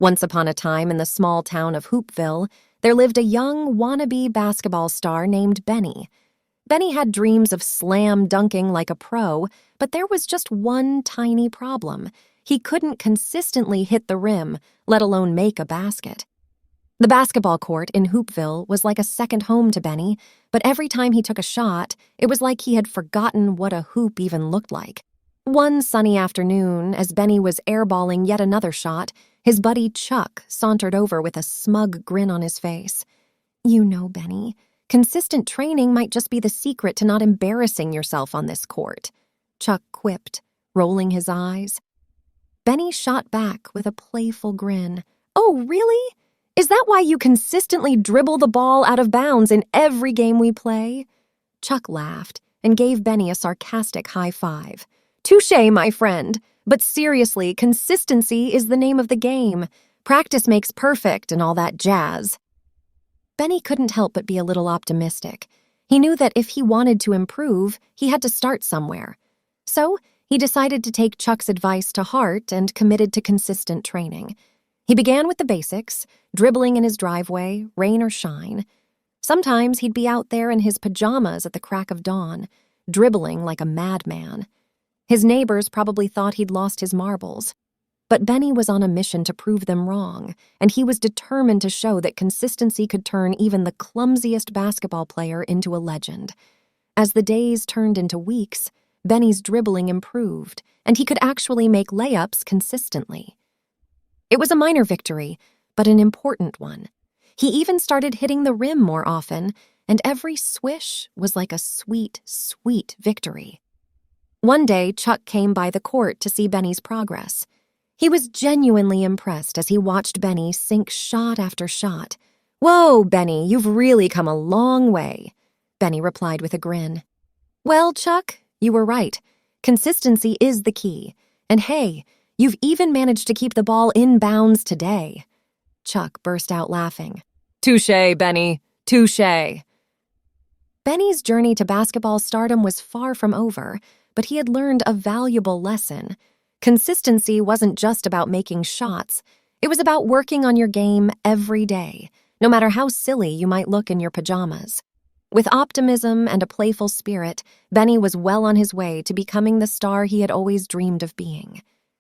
Once upon a time in the small town of Hoopville, there lived a young wannabe basketball star named Benny. Benny had dreams of slam dunking like a pro, but there was just one tiny problem. He couldn't consistently hit the rim, let alone make a basket. The basketball court in Hoopville was like a second home to Benny, but every time he took a shot, it was like he had forgotten what a hoop even looked like. One sunny afternoon, as Benny was airballing yet another shot, his buddy Chuck sauntered over with a smug grin on his face. "You know, Benny, consistent training might just be the secret to not embarrassing yourself on this court," Chuck quipped, rolling his eyes. Benny shot back with a playful grin. "Oh, really? Is that why you consistently dribble the ball out of bounds in every game we play?" Chuck laughed and gave Benny a sarcastic high five. "Touché, my friend. But seriously, consistency is the name of the game. Practice makes perfect and all that jazz." Benny couldn't help but be a little optimistic. He knew that if he wanted to improve, he had to start somewhere. So he decided to take Chuck's advice to heart and committed to consistent training. He began with the basics, dribbling in his driveway, rain or shine. Sometimes he'd be out there in his pajamas at the crack of dawn, dribbling like a madman. His neighbors probably thought he'd lost his marbles. But Benny was on a mission to prove them wrong, and he was determined to show that consistency could turn even the clumsiest basketball player into a legend. As the days turned into weeks, Benny's dribbling improved, and he could actually make layups consistently. It was a minor victory, but an important one. He even started hitting the rim more often, and every swish was like a sweet, sweet victory. One day, Chuck came by the court to see Benny's progress. He was genuinely impressed as he watched Benny sink shot after shot. "Whoa, Benny, you've really come a long way," Benny replied with a grin. "Well, Chuck, you were right. Consistency is the key. And hey, you've even managed to keep the ball in bounds today." Chuck burst out laughing. "Touché, Benny, touché." Benny's journey to basketball stardom was far from over, but he had learned a valuable lesson. Consistency wasn't just about making shots. It was about working on your game every day, no matter how silly you might look in your pajamas. With optimism and a playful spirit, Benny was well on his way to becoming the star he had always dreamed of being.